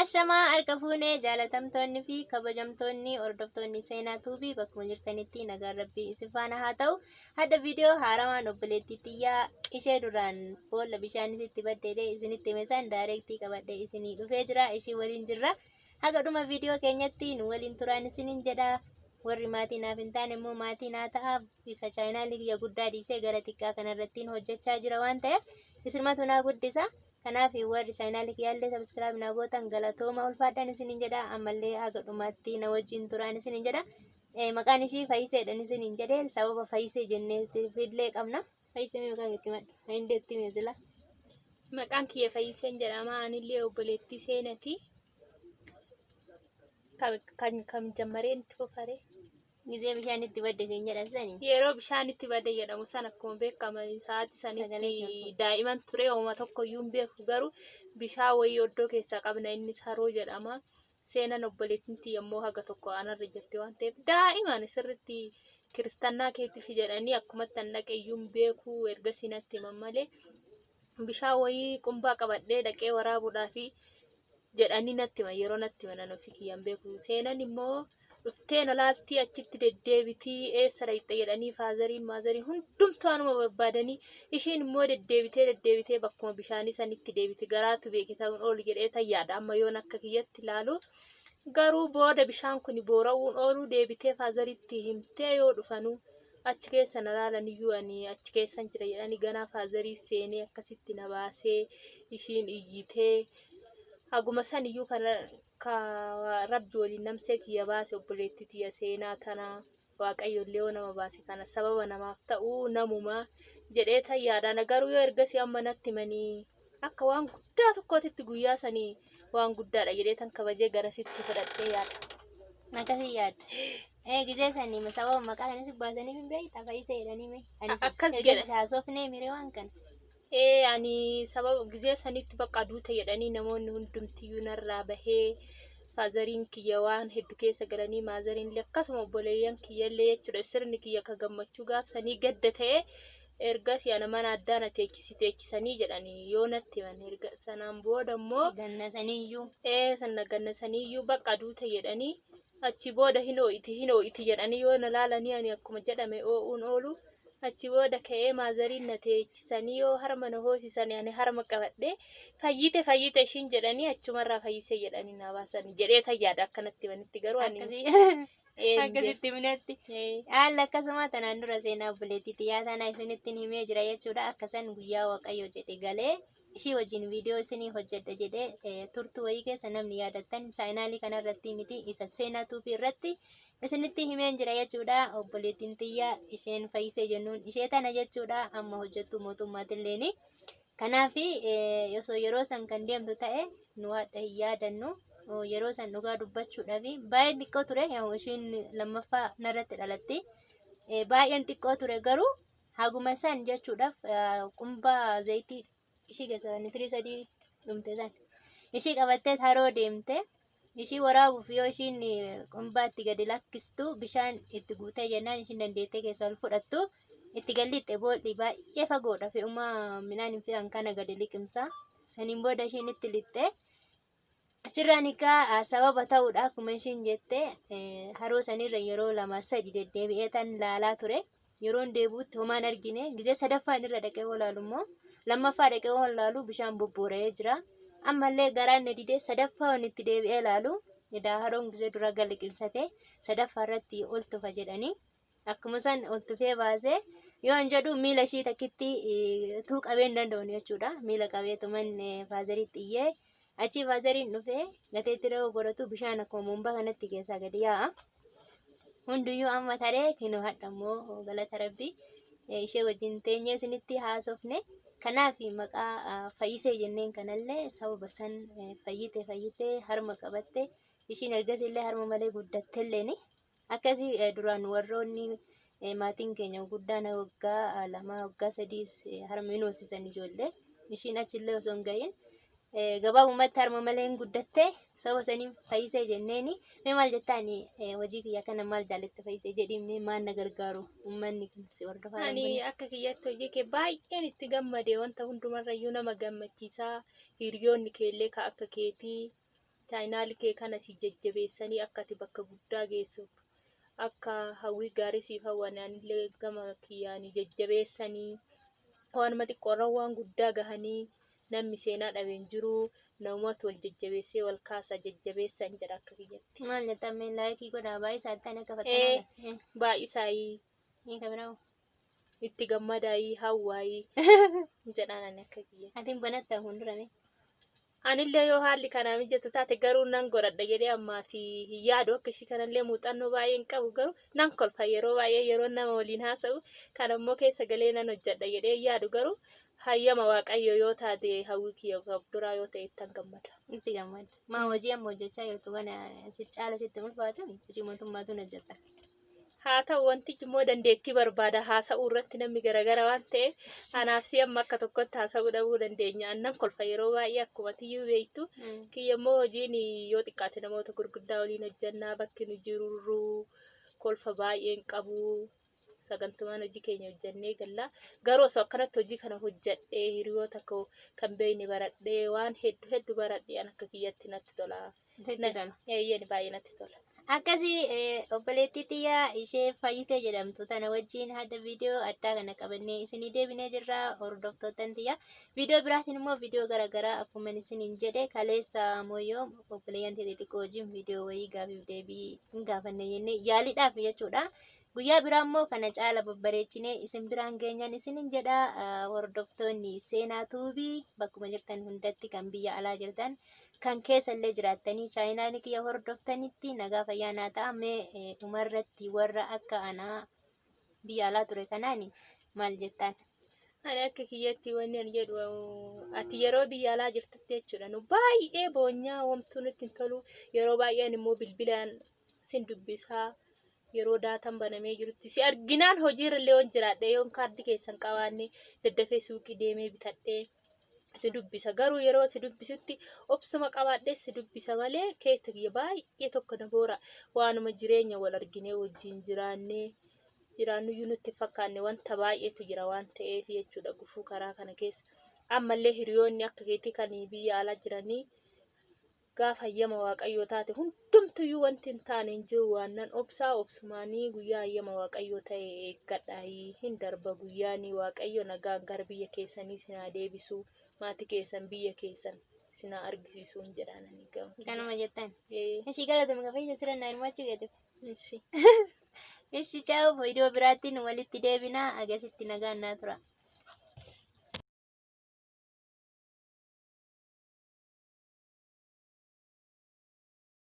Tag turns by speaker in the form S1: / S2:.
S1: Ashamaa harka fuunee jaalatamtoonni fi kabajamtoonni hordoftoonni seenaa tuubii bakkuma jirtanitti nagaan rabbii isin faana haa ta'u. Hadda viidiyoo haarawaan obboleettii xiyyaa ishee duraan boolla bishaanitti baddeedhee isinitti himesan daayirektii qabadhee isinii dhufee jira. Ishii waliin jirra. Haga dhuma viidiyoo keenyatti nu waliin turaan isiniin jedha. Warri maatii naaf hin taane immoo maatii naa ta'a. Isa chaayinaalii kiyya guddaa dhiisee gara xiqqaa kanarrattiin hojjechaa jira waan ta'eef isinumatu naa guddisa. Kanaaf warri chaayinaalii kiyyaallee sabiskiraayib naa gootan galatooma ulfaadhaan isiniin jedha. Ammallee haga dhumaatti na wajjin turaan isiniin jedha. Maqaan ishii Fayiseedhaan isiniin jedhee sababa Fayisee jenneetillee qabna. Fayisee maqaan itti maddu? Hindeetti meesila.
S2: Maqaan kiyya Fayiseen jedhama. Anillee obboleettii seenati. Kam jammareen itti fufare.
S1: Gizee bishaan itti badde siin jedhasanii.
S2: Yeroo bishaan itti badde jedhamu san akkuma beekamu sa'aatii sanitti daa'iman ture hooma tokkoyyuu hin beeku garuu bishaan wayii oddoo keessaa qabna innis haroo jedhama. Seenan obboleettii yommuu haga tokko aanarra jirti waan ta'eef daa'iman sirriitti kiristaanaa keetiif jedhanii akkumatti annaqeeyyuu hin beeku erga sinatti himan malee bishaan wayii qumbaa qabadhee dhaqee waraabuudhaafi jedhanii natti himan yeroo natti himan ofii kiyyaan beeku. Seenan immoo dhuftee nalaaltii achitti deddeebitii eessa dhaqxe jedhanii faazariin maazariin hundumtuu anuma barbaadanii ishiin immoo deddeebitee bakkuma bishaanii sanitti deebiti garaatu beekitamuun oolu jedhee tayyaadha amma yoon akka kiyyatti ilaalu garuu booda bishaan kun boora'uun oolu deebitee faazaritti himtee yoo dhufanuu achi keessa nalaalan iyyuu ani achi keessan jira jedhanii ganaa faazarii seenee akkasitti na baasee ishiin iyyitee haguma san iyyuu kana rabbi waliin namsee kiyya baase obboleettii tiyya seenaa tana waaqayyollee nama baase kana sababa namaaf ta'uu namuma jedhee tayyaadhaan garuu yoo ergasii amma natti himanii akka waan guddaa tokkootitti guyyaa sanii waan guddaadha jedhee tan kabajee garasitti fudhadhee yaada.
S1: Akkasii yaadda. Gizee sanii sababa maqaa kanas baasanii hin beektaa Fayisee jedhanii mee?
S2: Akkas jedhe.
S1: Haasofnee miree waan kana.
S2: Ani sababa gizee sanitti bakka duuta jedhanii namoonni hundumtiyyuu narraa bahee faazariin kiyya waan hedduu keessa galanii maazariin illee akkasuma obboleeyyan kiyyallee jechuudha sirni kiyya ka gammachuu gaafsanii gadda ta'ee ergas yana mana addaan teechisanii jedhanii yoo natti himan erga sanaan booda immoo sana gannasaniiyyuu bakka duuta jedhanii achi booda hinoo iti jedhanii yoo na laalanii ani akkuma jedhame oo'uun oolu. Achi booda ka'ee maazariin na teechisanii yoo harma na hoosisanii ani harma qabadhee fayyite ishiin jedhanii achumarraa Fayyisee jedhanii na baasanii jedhee tayyaadha akkanatti himanitti garuu ani
S1: akkasitti himnetti. Haala akkasuma tanaan dura seenaa obboleettii xiyyaa tanaa isinitti himee jira jechuudha. Akkasan guyyaa waaqayyo jedhe galee ishii wajjin viidiyoo isinii hojjedha jedhee turtuu wayii keessa namni yaadattan chaayinaalii kanarratti miti isa seenaa tuubii irratti isinitti himeen jira jechuudha. Obboleettiin xiyyaa isheen Fayisee jennuun ishee tana jechuudha. Amma hojjettu mootummaatilleen. Kanaaf yeroo san kan deemtu ta'e nu haadha hin yaadannu. Yeroo san dhugaa dubbachuudhaaf baay'ee xiqqoo ture. Ishiin lammaffaa narratti dhalatti. Baay'een xiqqoo ture garuu haguma san jechuudhaaf qumbaa zayitii ishii keessa nitirii sadii dhumte san ishii qabattee haroo deemte. Ishii waraabuuf yoo ishiin qumbaatti gadi lakkistu bishaan itti guutee jennaan ishiin dandeettee keessa ol fudhattu itti gallixxe boolli baay'ee fagoodha fe'ummaa midhaan hin fe'an kana gadi liqimsa. Saniin booda ishiin itti lixxe achirraan egaa sababa ta'uudha akkuma ishiin jette haroo sanirra yeroo 2-3 deddeebi'ee tan laalaa ture. Yeroon deebuutti homaan argine gizee sadaffaan irra dhaqee olaalu immoo lammaffaa dhaqee olaalu bishaan bobboora'ee jira. Ammallee garaan didee sadaffaa itti deebi'ee ilaalu edaa haroon gizee dura gali qibsate sadaffaa irratti ol tufa jedhanii akkuma san ol tufee baasee yoo hin jedhu miila ishii takkitti tuuqabee hin danda'u jechuudha. Miila qabeetuman faazariitti iyyee achi faazariin dhufee gateetti re'oo godhatu bishaan akkuma mumbaa kanatti keessaa gadi yaa'a. Hunduyyuu amma taree kinoo hadha immoo galata rabbii ishee wajjin teenyee isinitti haasofne. Kanaaf maqaa Fayisee jenneen kanallee sababa san fayyite harma qabatte ishiin ergasillee harma malee guddattelleeni akkasii duraan warroonni maatiin keenya guddaan waggaa 2 waggaa 3 harma hin hoosisan ijoollee ishiin achillee osoo hin gahin gabaabumatti harma malee hin guddatte saba sanii fayyisee jenneeni mee maal jettaani hojii kiyya kana maal jaalatte fayyisee jedhimee maal na gargaaru uummanni si hordofaa
S2: Ani akka kiyyatti hojii kee baay'een itti gammade wanta hundumarrayyuu nama gammachiisaa hiriyoonni keellee ka akka keetii chaayinaali kee kana si jajjabeessanii akka ati bakka guddaa geessuuf akka hawwii gaarii siif hawwananillee gama kiyyaanii jajjabeessanii waanuma xiqqoorra waan guddaa gahanii namni seenaa dhabeen jiru namatu wal jajjabeessee wal kaasa jajjabeessan jedha akka kiyyatti.
S1: maal jettamee laayikii godhaa baay'isaa ta'an akka fakkeenyaatti
S2: Baay'isaayii
S1: ni kabiraa'u
S2: itti gammadaayii hawwaayii jedhaan ani akka kiyyatti.
S1: atiin banatta hundurame
S2: Anillee yoo haalli kanaa mijatu taate garuu nan godhadha jedhee ammaa fi hin yaadu akkasii kanallee muuxannoo baay'ee hin qabu garuu nan kolfa yeroo baay'ee yeroo nama waliin haasa'u kan ammoo keessa galee nan hojjedha jedhee yaadu garuu hayyama waaqayyo yoo taate hawwii kiyya duraa yoo ta'e ittan gammada.
S1: itti gammada maa hojii amma hojjechaa jirtu kana si caala sitti mulfaatu hojii mootummaatu hojjetta.
S2: Haa ta'u wantichi immoo dandeettii barbaada haasa'uu irratti namni garagara waan ta'eef anaaf si amma akka tokkotti haasa'uu dhabuu dandeenya. Annan kolfa yeroo baay'ee akkuma tiyyuu beektu kiyya immoo hojiin yoo xiqqaate namoota gurguddaa waliin hojjannaa bakki nu jirru kolfa baay'ee hin qabu. Sagantumaan hojii keenya hojjannee galla garuu osoo akkanatti hojii kana hojjadhee hiriyoota koo kan beeyne baradhee waan hedduu baradhee an akka kiyyatti natti tola. Eeyyeen baay'ee natti tola.
S1: Akkasii obboleettii xiyyaa ishee fayyisee jedhamtu tana wajjin hadda viidiyoo addaa kana qabannee isinii deebinee jirra hordoftoottan xiyyaa. Viidiyoo biraatiin immoo viidiyoo garaagaraa akkuma isiniin jedhe kaleessa mooyyoo obboleeyyan xixiqqoo wajjin viidiyoo wayii gaafiif deebii hin gaafanne jennee yaaliidhaaf jechuudha. Guyyaa biraa immoo kana caala babbareechinee isin biraan geenyan isiniin jedha hordoftoonni seenaa tuubii bakkuma jirtan hundatti kan biyya alaa jirtan kan keessa illee jiraattanii chaayinaan kiyya hordoftanitti nagaa fayyaanaa ta'a mee dhumarratti warra akka anaa biyya alaa ture kanaan maal jettaan?
S2: Ani akka kiyyatti wanni ani jedhu ati yeroo biyya alaa jirtutti jechuudha nu baay'ee boonyaa homtuu nutti hin tolu yeroo baay'een immoo bilbilaan sin dubbisaa yeroo daataan banamee jirutti si arginaan hojiirra waan jiraadhe yoon kaardii keessan qabaanne daddafee suuqii deemee bitadhee si dubbisa garuu yeroo si dubbisutti obsuma qabaadhee si dubbisa malee keessa kiyya baay'ee tokko na boora waanuma jireenya wal arginee wajjin jiraannuyyuu nutti fakkaanne wanta baay'eetu jira waan ta'eef jechuudha gufuu karaa kana keessa ammallee hiriyoonni akka keetii kan biyya alaa jiranii gaafa hayyama waaqayyoo taate hundumtuyyuu wanti hin taane hin jiru waannan obsumaanii guyyaa hayyama waaqayyoo ta'e eeggadhaayii hin darba guyyaanii waaqayyo nagaan gara biyya keessanii sinaa deebisuu maatii keessan biyya keessan sinaa argisiisuun jedhaananii gamu.
S1: Kanuma jettan. Ishii galatama kafeessa sirannaa hirmaachuu geetu.
S2: Ishi.
S1: Ishi chaa'u viidiyoo biraatiin walitti deebinaa agasitti nagaan naa tura.